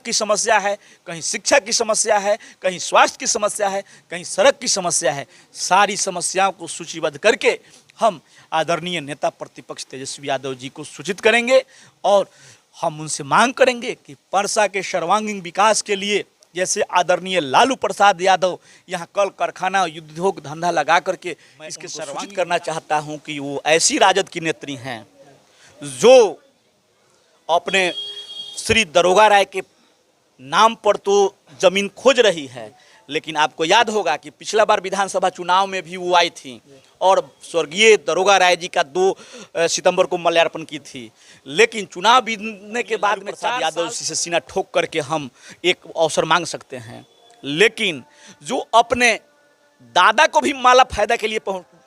की समस्या है, कहीं शिक्षा की समस्या है, कहीं स्वास्थ्य की समस्या है, कहीं सड़क की समस्या है। सारी समस्याओं को सूचीबद्ध करके हम आदरणीय नेता प्रतिपक्ष तेजस्वी यादव जी को सूचित करेंगे और हम उनसे मांग करेंगे कि परसा के सर्वांगीण विकास के लिए जैसे आदरणीय लालू प्रसाद यादव यहाँ कल कारखाना उद्योग धंधा लगा करके इसके सूचित करना चाहता हूँ कि वो ऐसी राजद की नेत्री हैं जो अपने श्री दरोगा राय के नाम पर तो जमीन खोज रही है, लेकिन आपको याद होगा कि पिछला बार विधानसभा चुनाव में भी वो आई थी और स्वर्गीय दरोगा राय जी का 2 सितंबर को माल्यार्पण की थी। लेकिन चुनाव बीतने के बाद में प्रसाद यादव से सीना ठोक करके हम एक अवसर मांग सकते हैं, लेकिन जो अपने दादा को भी माला फायदा के लिए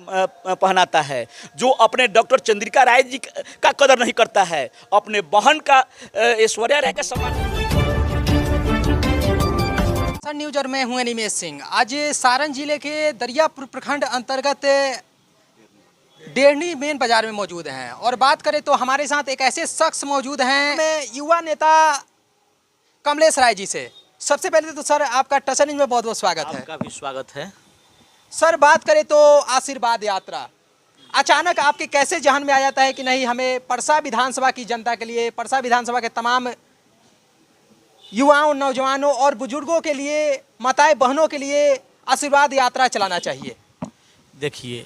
पहनाता है, जो अपने डॉक्टर चंद्रिका राय जी का कदर नहीं करता है, अपने बहन का ऐश्वर्या राय का सम्मान। सन न्यूज और मैं हूं अनिमेश सिंह। आज सारण जिले के दरियापुर प्रखंड अंतर्गत डेरनी मेन बाजार में मौजूद हैं और बात करें तो हमारे साथ एक ऐसे शख्स मौजूद हैं, मैं युवा नेता कमलेश राय जी से। सबसे पहले तो सर आपका टसन न्यूज में बहुत बहुत स्वागत है। आपका भी स्वागत है सर। बात करें तो आशीर्वाद यात्रा अचानक आपके कैसे जहन में आ जाता है कि नहीं हमें परसा विधानसभा की जनता के लिए, परसा विधानसभा के तमाम युवाओं, नौजवानों और बुजुर्गों के लिए, माताएं बहनों के लिए आशीर्वाद यात्रा चलाना चाहिए? देखिए,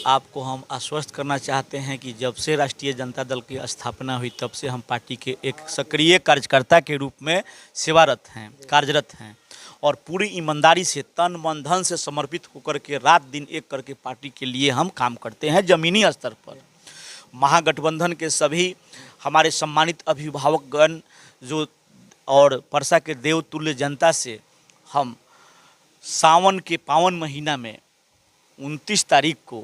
आपको हम आश्वस्त करना चाहते हैं कि जब से राष्ट्रीय जनता दल की स्थापना हुई तब से हम पार्टी के एक सक्रिय कार्यकर्ता के रूप में सेवारत हैं, कार्यरत हैं और पूरी ईमानदारी से तन मन धन से समर्पित होकर के रात दिन एक करके पार्टी के लिए हम काम करते हैं ज़मीनी स्तर पर। महागठबंधन के सभी हमारे सम्मानित अभिभावकगण जो और परसा के देवतुल्य जनता से हम सावन के पावन महीना में 29 तारीख को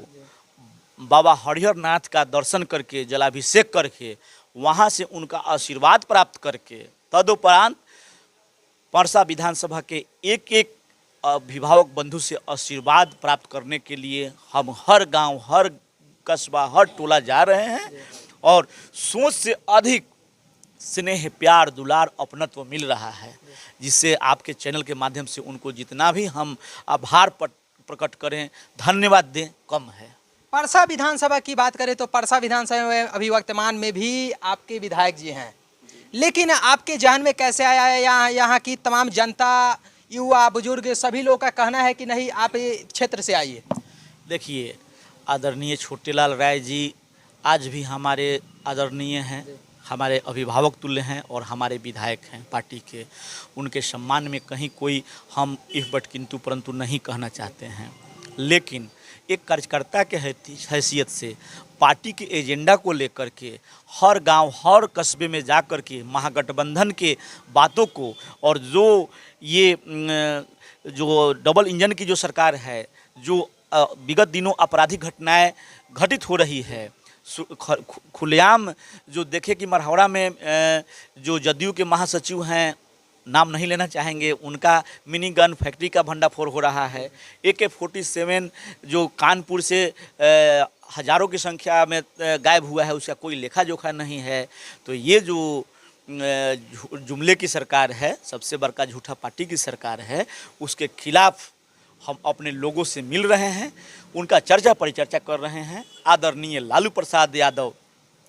बाबा हरिहर नाथ का दर्शन करके, जलाभिषेक करके, वहाँ से उनका आशीर्वाद प्राप्त करके तदुपरांत परसा विधानसभा के एक एक अभिभावक बंधु से आशीर्वाद प्राप्त करने के लिए हम हर गांव, हर कस्बा, हर टोला जा रहे हैं और सोच से अधिक स्नेह, प्यार, दुलार, अपनत्व मिल रहा है, जिससे आपके चैनल के माध्यम से उनको जितना भी हम आभार प्रकट करें, धन्यवाद दें, कम है। परसा विधानसभा की बात करें तो परसा विधानसभा में अभी वर्तमान में भी आपके विधायक जी हैं, लेकिन आपके जहन में कैसे आया है? यहाँ की तमाम जनता, युवा, बुजुर्ग सभी लोग का कहना है कि नहीं आप क्षेत्र से आइए। देखिए, आदरणीय छोटेलाल राय जी आज भी हमारे आदरणीय हैं, हमारे अभिभावक तुल्य हैं और हमारे विधायक हैं पार्टी के। उनके सम्मान में कहीं कोई हम इफ बट किंतु परंतु नहीं कहना चाहते हैं, लेकिन एक कार्यकर्ता के हैसियत से पार्टी के एजेंडा को लेकर के हर गांव, हर कस्बे में जा कर के महागठबंधन के बातों को और जो ये जो डबल इंजन की जो सरकार है, जो विगत दिनों आपराधिक घटनाएं घटित हो रही है, खुलेआम जो देखे कि मरहौड़ा में जो जदयू के महासचिव हैं, नाम नहीं लेना चाहेंगे, उनका मिनी गन फैक्ट्री का भंडाफोड़ हो रहा है। AK-47 जो कानपुर से हज़ारों की संख्या में गायब हुआ है, उसका कोई लेखा जोखा नहीं है। तो ये जो जुमले की सरकार है, सबसे बड़का झूठा पार्टी की सरकार है, उसके खिलाफ हम अपने लोगों से मिल रहे हैं, उनका चर्चा परिचर्चा कर रहे हैं। आदरणीय लालू प्रसाद यादव,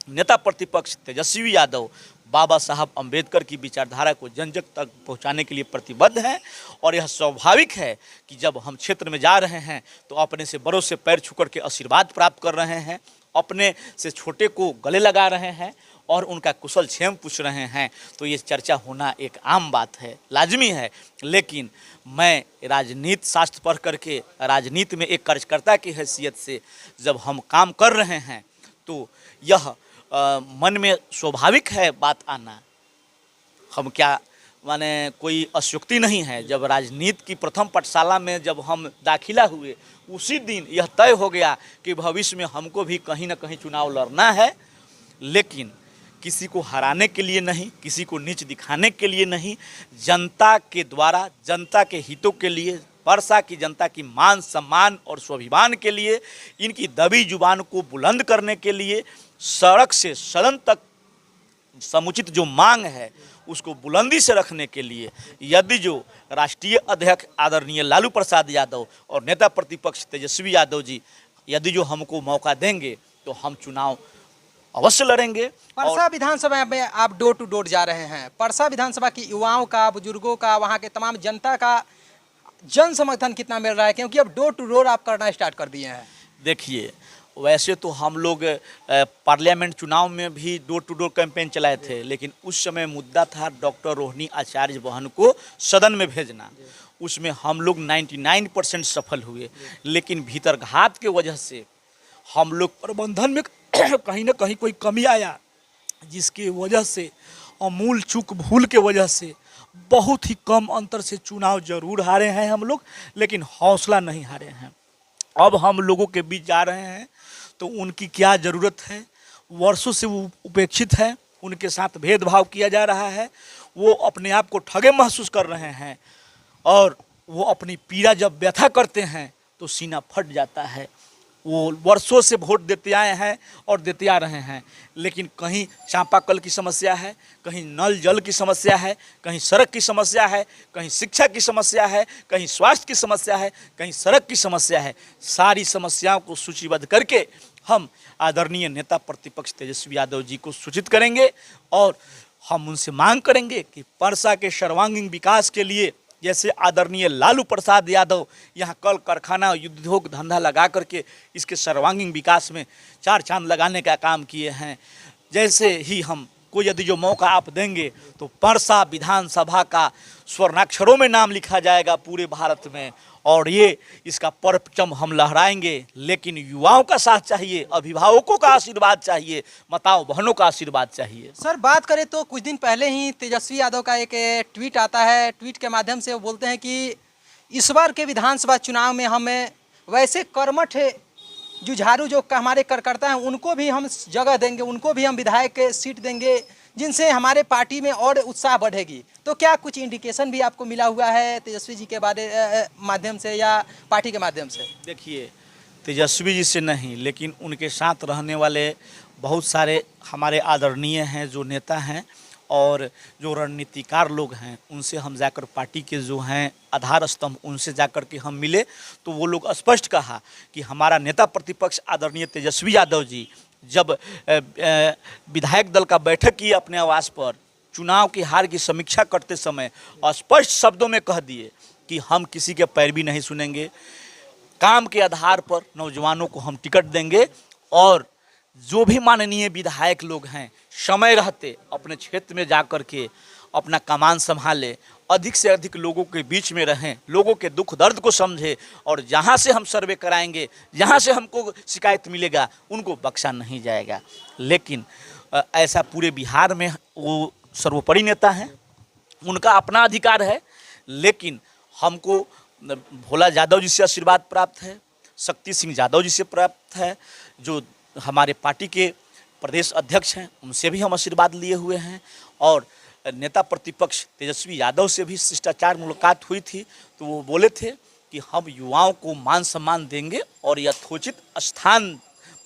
नेता प्रतिपक्ष तेजस्वी यादव, बाबा साहब अंबेडकर की विचारधारा को जन जन तक पहुंचाने के लिए प्रतिबद्ध हैं और यह स्वाभाविक है कि जब हम क्षेत्र में जा रहे हैं तो अपने से बड़ों से पैर छू कर के आशीर्वाद प्राप्त कर रहे हैं, अपने से छोटे को गले लगा रहे हैं और उनका कुशल क्षेम पूछ रहे हैं, तो ये चर्चा होना एक आम बात है, लाजमी है। लेकिन मैं राजनीति शास्त्र पढ़ करके राजनीति में एक कार्यकर्ता की हैसियत से जब हम काम कर रहे हैं तो यह मन में स्वाभाविक है बात आना। हम क्या माने कोई अशुक्ति नहीं है। जब राजनीति की प्रथम पाठशाला में जब हम दाखिला हुए, उसी दिन यह तय हो गया कि भविष्य में हमको भी कहीं ना कहीं चुनाव लड़ना है, लेकिन किसी को हराने के लिए नहीं, किसी को नीच दिखाने के लिए नहीं, जनता के द्वारा, जनता के हितों के लिए, परसा की जनता की मान सम्मान और स्वाभिमान के लिए, इनकी दबी जुबान को बुलंद करने के लिए, सड़क से सदन तक समुचित जो मांग है उसको बुलंदी से रखने के लिए यदि जो राष्ट्रीय अध्यक्ष आदरणीय लालू प्रसाद यादव और नेता प्रतिपक्ष तेजस्वी यादव जी यदि जो हमको मौका देंगे तो हम चुनाव अवश्य लड़ेंगे। परसा विधानसभा में आप डोर टू डोर जा रहे हैं, परसा विधानसभा की युवाओं का, बुजुर्गों का, वहाँ के तमाम जनता का जन समर्थन कितना मिल रहा है, क्योंकि अब डोर टू डोर आप करना स्टार्ट कर दिए हैं? देखिए, वैसे तो हम लोग पार्लियामेंट चुनाव में भी डोर टू डोर कैंपेन चलाए थे, लेकिन उस समय मुद्दा था डॉक्टर रोहिणी आचार्य बहन को सदन में भेजना। उसमें हम लोग 99% सफल हुए, लेकिन भीतरघात के वजह से हम लोग प्रबंधन में कहीं ना कहीं कोई कमी आया, जिसकी वजह से अमूल चूक भूल के वजह से बहुत ही कम अंतर से चुनाव जरूर हारे हैं हम लोग, लेकिन हौसला नहीं हारे हैं। अब हम लोगों के बीच जा रहे हैं तो उनकी क्या ज़रूरत है, वर्षों से वो उपेक्षित है, उनके साथ भेदभाव किया जा रहा है, वो अपने आप को ठगे महसूस कर रहे हैं और वो अपनी पीड़ा जब व्यथा करते हैं तो सीना फट जाता है। वो वर्षों से वोट देते आए हैं और देते आ रहे हैं, लेकिन कहीं चापाकल की समस्या है, कहीं नल जल की समस्या है, कहीं सड़क की समस्या है, कहीं शिक्षा की समस्या है, कहीं स्वास्थ्य की समस्या है, कहीं सड़क की समस्या है। सारी समस्याओं को सूचीबद्ध करके हम आदरणीय नेता प्रतिपक्ष तेजस्वी यादव जी को सूचित करेंगे और हम उनसे मांग करेंगे कि परसा के सर्वांगीण विकास के लिए जैसे आदरणीय लालू प्रसाद यादव यहाँ कल कारखाना उद्योग धंधा लगा करके इसके सर्वांगीण विकास में चार चांद लगाने का काम किए हैं, जैसे ही हम को यदि जो मौका आप देंगे तो परसा विधानसभा का स्वर्णाक्षरों में नाम लिखा जाएगा पूरे भारत में और ये इसका परचम हम लहराएंगे। लेकिन युवाओं का साथ चाहिए, अभिभावकों का आशीर्वाद चाहिए, माताओं बहनों का आशीर्वाद चाहिए। सर, बात करें तो कुछ दिन पहले ही तेजस्वी यादव का एक ट्वीट आता है, ट्वीट के माध्यम से वो बोलते हैं कि इस बार के विधानसभा चुनाव में हमें वैसे कर्मठ जुझारू जो हमारे कार्यकर्ता हैं उनको भी हम जगह देंगे, उनको भी हम विधायक सीट देंगे, जिनसे हमारे पार्टी में और उत्साह बढ़ेगी। तो क्या कुछ इंडिकेशन भी आपको मिला हुआ है तेजस्वी जी के बारे माध्यम से या पार्टी के माध्यम से? देखिए, तेजस्वी जी से नहीं, लेकिन उनके साथ रहने वाले बहुत सारे हमारे आदरणीय हैं जो नेता हैं और जो रणनीतिकार लोग हैं, उनसे हम जाकर पार्टी के जो हैं आधार स्तंभ उनसे जाकर के हम मिले तो वो लोग स्पष्ट कहा कि हमारा नेता प्रतिपक्ष आदरणीय तेजस्वी यादव जी जब विधायक दल का बैठक की अपने आवास पर चुनाव की हार की समीक्षा करते समय स्पष्ट शब्दों में कह दिए कि हम किसी के पैरवी नहीं सुनेंगे, काम के आधार पर नौजवानों को हम टिकट देंगे और जो भी माननीय विधायक लोग हैं समय रहते अपने क्षेत्र में जाकर के अपना कमान संभाले, अधिक से अधिक लोगों के बीच में रहें, लोगों के दुख दर्द को समझे और जहाँ से हम सर्वे कराएंगे, जहाँ से हमको शिकायत मिलेगा उनको बख्शा नहीं जाएगा। लेकिन ऐसा पूरे बिहार में वो सर्वोपरि नेता हैं, उनका अपना अधिकार है, लेकिन हमको भोला यादव जी से आशीर्वाद प्राप्त है, शक्ति सिंह यादव जी से प्राप्त है, जो हमारे पार्टी के प्रदेश अध्यक्ष हैं उनसे भी हम आशीर्वाद लिए हुए हैं और नेता प्रतिपक्ष तेजस्वी यादव से भी शिष्टाचार मुलाकात हुई थी तो वो बोले थे कि हम युवाओं को मान सम्मान देंगे और यथोचित स्थान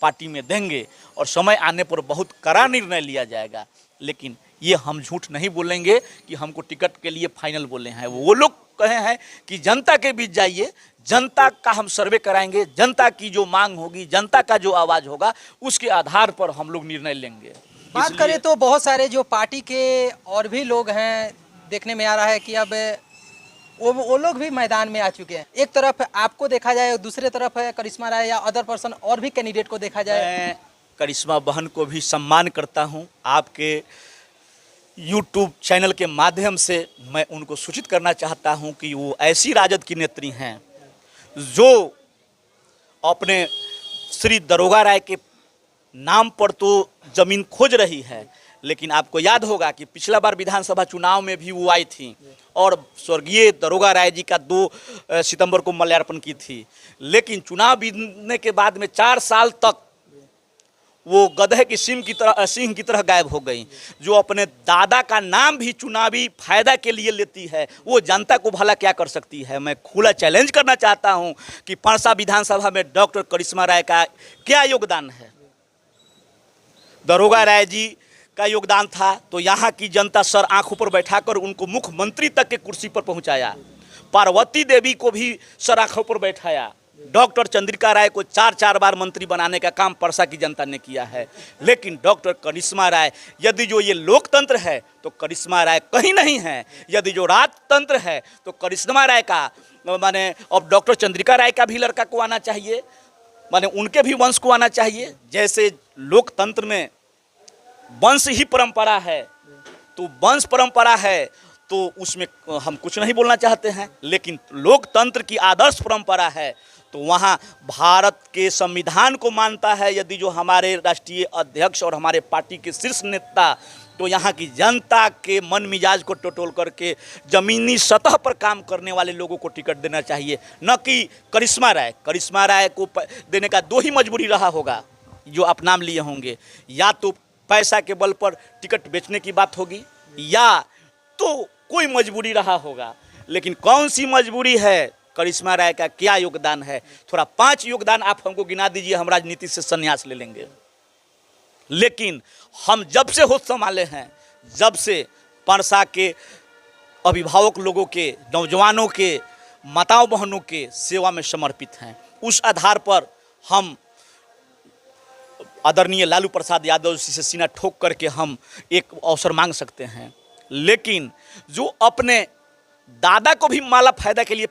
पार्टी में देंगे और समय आने पर बहुत कड़ा निर्णय लिया जाएगा। लेकिन ये हम झूठ नहीं बोलेंगे कि हमको टिकट के लिए फाइनल बोले हैं। वो लोग कहे हैं कि जनता के बीच जाइए, जनता का हम सर्वे कराएंगे, जनता की जो मांग होगी, जनता का जो आवाज़ होगा उसके आधार पर हम लोग निर्णय लेंगे। बात करें तो बहुत सारे जो पार्टी के और भी लोग हैं, देखने में आ रहा है कि अब वो लोग भी मैदान में आ चुके हैं। एक तरफ आपको देखा जाए, दूसरे तरफ है करिश्मा राय या अदर पर्सन और भी कैंडिडेट को देखा जाए। मैं करिश्मा बहन को भी सम्मान करता हूं। आपके यूट्यूब चैनल के माध्यम से मैं उनको सूचित करना चाहता हूं कि वो ऐसी राजद की नेत्री हैं जो अपने श्री दरोगा राय के नाम पर तो जमीन खोज रही है, लेकिन आपको याद होगा कि पिछला बार विधानसभा चुनाव में भी वो आई थी और स्वर्गीय दरोगा राय जी का 2 सितंबर को माल्यार्पण की थी। लेकिन चुनाव बीतने के बाद में 4 साल तक वो गधे की सिंह की तरह गायब हो गई। जो अपने दादा का नाम भी चुनावी फायदा के लिए लेती है, वो जनता को भला क्या कर सकती है। मैं खुला चैलेंज करना चाहता हूं कि परसा विधानसभा में डॉक्टर करिश्मा राय का क्या योगदान है। दरोगा राय जी का योगदान था, तो यहाँ की जनता सर आंखों पर बैठाकर उनको मुख्यमंत्री तक के कुर्सी पर पहुँचाया। पार्वती देवी को भी सर आंखों पर बैठाया। डॉक्टर चंद्रिका राय को 4 बार मंत्री बनाने का काम परसा की जनता ने किया है। लेकिन डॉक्टर करिश्मा राय, यदि जो ये लोकतंत्र है तो करिश्मा राय कहीं नहीं है। यदि जो राजतंत्र है तो करिश्मा राय का माने अब डॉक्टर चंद्रिका राय का भी लड़का को आना चाहिए, माने उनके भी वंश को आना चाहिए। जैसे लोकतंत्र में वंश ही परंपरा है, तो वंश परंपरा है तो उसमें हम कुछ नहीं बोलना चाहते हैं। लेकिन लोकतंत्र की आदर्श परंपरा है तो वहाँ भारत के संविधान को मानता है। यदि जो हमारे राष्ट्रीय अध्यक्ष और हमारे पार्टी के शीर्ष नेता, तो यहाँ की जनता के मन मिजाज को टटोल करके ज़मीनी सतह पर काम करने वाले लोगों को टिकट देना चाहिए, न कि करिश्मा राय। करिश्मा राय को देने का 2 ही मजबूरी रहा होगा जो आप नाम लिए होंगे, या तो पैसा के बल पर टिकट बेचने की बात होगी, या तो कोई मजबूरी रहा होगा। लेकिन कौन सी मजबूरी है, करिश्मा राय का क्या योगदान है? थोड़ा 5 योगदान आप हमको गिना दीजिए, हम राजनीति से संन्यास ले लेंगे। लेकिन हम जब से होश संभाले हैं, जब से परसा के अभिभावक लोगों के, नौजवानों के, माताओं बहनों के सेवा में समर्पित हैं, उस आधार पर हम आदरणीय लालू प्रसाद यादव जी से सीना ठोक करके हम एक अवसर मांग सकते हैं। लेकिन जो अपने दादा को भी माला फायदा के लिए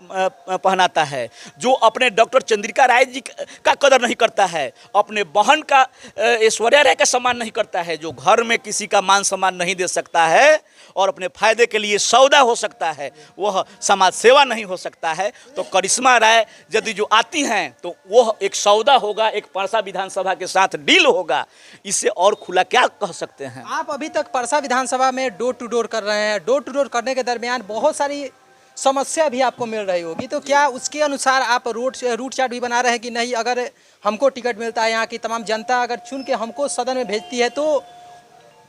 पहनाता है, जो अपने डॉक्टर चंद्रिका राय जी का कदर नहीं करता है, अपने बहन का ऐश्वर्या राय का सम्मान नहीं करता है, जो घर में किसी का मान सम्मान नहीं दे सकता है और अपने फायदे के लिए सौदा हो सकता है, वह समाज सेवा नहीं हो सकता है, तो करिश्मा राय यदि जो आती हैं तो वह एक सौदा होगा, एक परसा विधानसभा के साथ डील होगा। इससे और खुला क्या कह सकते हैं? आप अभी तक परसा विधानसभा में डोर टू डोर कर रहे हैं। डोर टू डोर करने के दरमियान बहुत सारी समस्या भी आपको मिल रही होगी, तो क्या उसके अनुसार आप रूट चार्ट भी बना रहे हैं कि नहीं, अगर हमको टिकट मिलता है, यहाँ की तमाम जनता अगर चुन के हमको सदन में भेजती है तो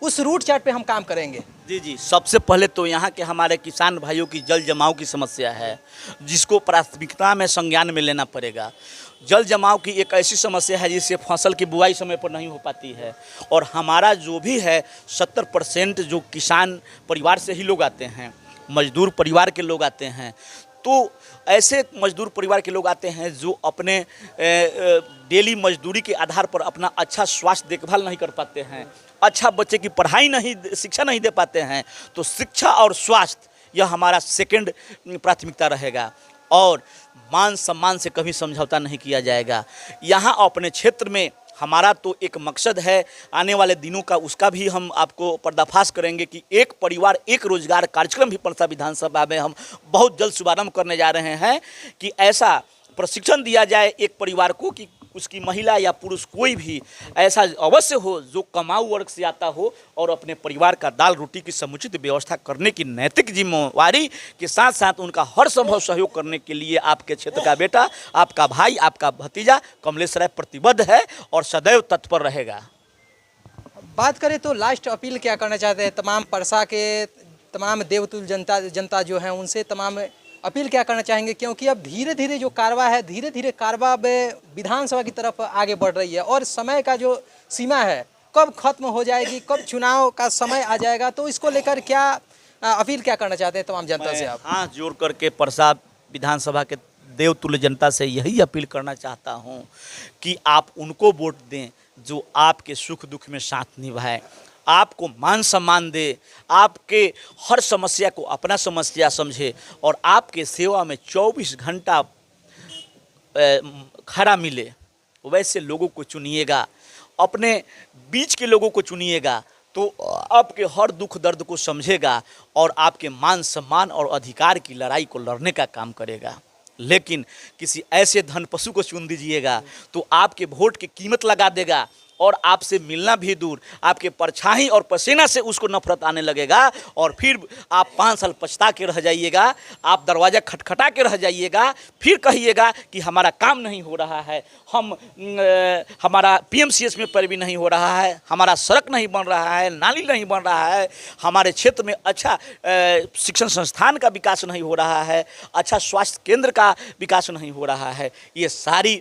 उस रूट चार्ट पे हम काम करेंगे? जी, सबसे पहले तो यहाँ के हमारे किसान भाइयों की जल जमाव की समस्या है, जिसको प्राथमिकता में संज्ञान में लेना पड़ेगा। जल जमाव की एक ऐसी समस्या है जिससे फसल की बुआई समय पर नहीं हो पाती है, और हमारा जो भी है 70% जो किसान परिवार से ही लोग आते हैं, मजदूर परिवार के लोग आते हैं। तो ऐसे मजदूर परिवार के लोग आते हैं जो अपने डेली मजदूरी के आधार पर अपना अच्छा स्वास्थ्य देखभाल नहीं कर पाते हैं, अच्छा बच्चे की पढ़ाई नहीं, शिक्षा नहीं दे पाते हैं। तो शिक्षा और स्वास्थ्य यह हमारा सेकंड प्राथमिकता रहेगा, और मान सम्मान से कभी समझौता नहीं किया जाएगा। यहाँ अपने क्षेत्र में हमारा तो एक मकसद है आने वाले दिनों का, उसका भी हम आपको पर्दाफाश करेंगे कि एक परिवार एक रोजगार कार्यक्रम भी परसा विधानसभा में हम बहुत जल्द शुभारंभ करने जा रहे हैं, कि ऐसा प्रशिक्षण दिया जाए एक परिवार को कि उसकी महिला या पुरुष कोई भी ऐसा अवश्य हो जो कमाऊ वर्ग से आता हो और अपने परिवार का दाल रोटी की समुचित व्यवस्था करने की नैतिक जिम्मेवारी के साथ साथ उनका हर संभव सहयोग करने के लिए आपके क्षेत्र का बेटा, आपका भाई, आपका भतीजा कमलेश राय प्रतिबद्ध है और सदैव तत्पर रहेगा। बात करें तो लास्ट अपील क्या करना चाहते हैं तमाम परसा के तमाम देवतुल जनता जो है उनसे तमाम अपील क्या करना चाहेंगे, क्योंकि अब धीरे धीरे जो कारवा है, धीरे धीरे कारवा विधानसभा की तरफ आगे बढ़ रही है, और समय का जो सीमा है कब खत्म हो जाएगी, कब चुनाव का समय आ जाएगा, तो इसको लेकर क्या अपील क्या करना चाहते हैं तमाम जनता से आप? हाथ जोड़ करके परसा विधानसभा के देवतुल्य जनता से यही अपील करना चाहता हूँ कि आप उनको वोट दें जो आपके सुख दुख में साथ निभाए, आपको मान सम्मान दे, आपके हर समस्या को अपना समस्या समझे और आपके सेवा में 24 घंटा खड़ा मिले, वैसे लोगों को चुनिएगा। अपने बीच के लोगों को चुनिएगा तो आपके हर दुख दर्द को समझेगा और आपके मान सम्मान और अधिकार की लड़ाई को लड़ने का काम करेगा। लेकिन किसी ऐसे धन पशु को चुन दीजिएगा तो आपके वोट की कीमत लगा देगा और आपसे मिलना भी दूर, आपके परछाई और पसीना से उसको नफरत आने लगेगा और फिर आप 5 साल पछता के रह जाइएगा, आप दरवाज़ा खटखटा के रह जाइएगा, फिर कहिएगा कि हमारा काम नहीं हो रहा है, हमारा पीएमसीएच में पैरवी नहीं हो रहा है, हमारा सड़क नहीं बन रहा है, नाली नहीं बन रहा है, हमारे क्षेत्र में अच्छा शिक्षण संस्थान का विकास नहीं हो रहा है, अच्छा स्वास्थ्य केंद्र का विकास नहीं हो रहा है। ये सारी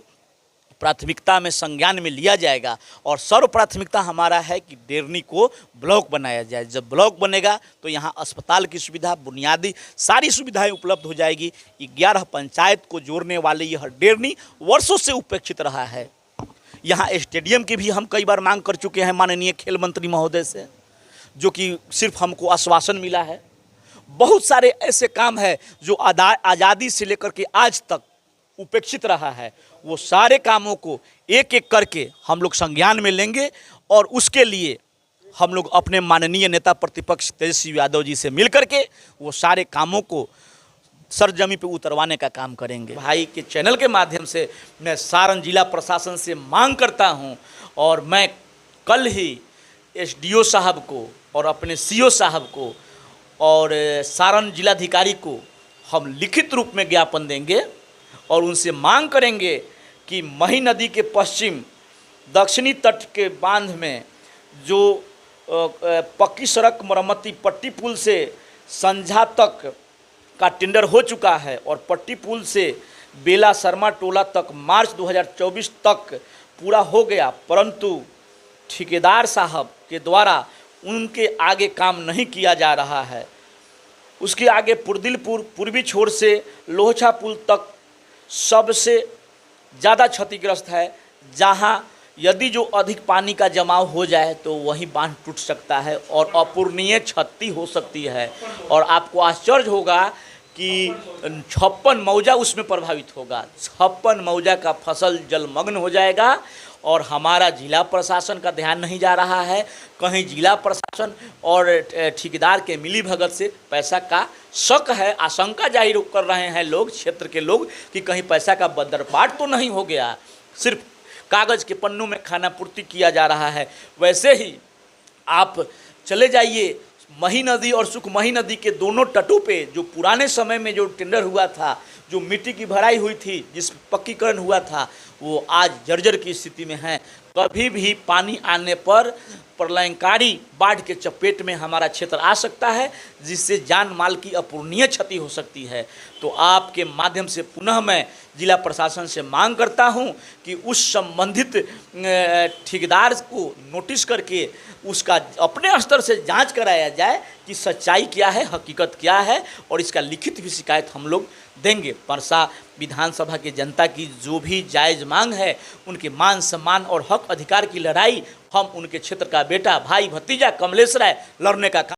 प्राथमिकता में संज्ञान में लिया जाएगा। और सर्व प्राथमिकता हमारा है कि डेरनी को ब्लॉक बनाया जाए। जब ब्लॉक बनेगा तो यहाँ अस्पताल की सुविधा, बुनियादी सारी सुविधाएं उपलब्ध हो जाएगी। 11 पंचायत को जोड़ने वाले यह डेरनी वर्षों से उपेक्षित रहा है। यहाँ स्टेडियम की भी हम कई बार मांग कर चुके हैं माननीय खेल मंत्री महोदय से, जो कि सिर्फ हमको आश्वासन मिला है। बहुत सारे ऐसे काम है जो आज़ादी से लेकर के आज तक उपेक्षित रहा है। वो सारे कामों को एक एक करके हम लोग संज्ञान में लेंगे और उसके लिए हम लोग अपने माननीय नेता प्रतिपक्ष तेजस्वी यादव जी से मिल करके वो सारे कामों को सरजमी पे उतरवाने का काम करेंगे। भाई के चैनल के माध्यम से मैं सारण जिला प्रशासन से मांग करता हूं और मैं कल ही एसडीओ साहब को और अपने सीओ साहब को और सारण जिलाधिकारी को हम लिखित रूप में ज्ञापन देंगे और उनसे मांग करेंगे कि मही नदी के पश्चिम दक्षिणी तट के बांध में जो पक्की सड़क मरम्मती पट्टी पुल से संझा तक का टेंडर हो चुका है और पट्टी पुल से बेला शर्मा टोला तक मार्च 2024 तक पूरा हो गया, परंतु ठेकेदार साहब के द्वारा उनके आगे काम नहीं किया जा रहा है। उसके आगे पुरदिलपुर पूर्वी छोर से लोहछा पुल तक सबसे ज़्यादा क्षतिग्रस्त है, जहां यदि जो अधिक पानी का जमाव हो जाए तो वहीं बांध टूट सकता है और अपूरणीय क्षति हो सकती है। और आपको आश्चर्य होगा कि 56 मौजा उसमें प्रभावित होगा। 56 मौजा का फसल जलमग्न हो जाएगा और हमारा जिला प्रशासन का ध्यान नहीं जा रहा है। कहीं जिला प्रशासन और ठेकेदार के मिली भगत से पैसा का शक है, आशंका जाहिर कर रहे हैं लोग, क्षेत्र के लोग, कि कहीं पैसा का बदरपाट तो नहीं हो गया, सिर्फ कागज़ के पन्नों में खाना पूर्ति किया जा रहा है। वैसे ही आप चले जाइए मही नदी और सुखमही नदी के दोनों तटों पे जो पुराने समय में जो टेंडर हुआ था, जो मिट्टी की भराई हुई थी, जिस पक्कीकरण हुआ था, वो आज जर्जर की स्थिति में है। कभी भी पानी आने पर प्रलयंकारी बाढ़ के चपेट में हमारा क्षेत्र आ सकता है, जिससे जान माल की अपूरणीय क्षति हो सकती है। तो आपके माध्यम से पुनः मैं जिला प्रशासन से मांग करता हूं कि उस संबंधित ठेकेदार को नोटिस करके उसका अपने स्तर से जांच कराया जाए कि सच्चाई क्या है, हकीकत क्या है, और इसका लिखित भी शिकायत हम लोग देंगे। परसा विधानसभा की जनता की जो भी जायज़ मांग है, उनके मान सम्मान और हक अधिकार की लड़ाई हम उनके क्षेत्र का बेटा, भाई, भतीजा कमलेश राय लड़ने का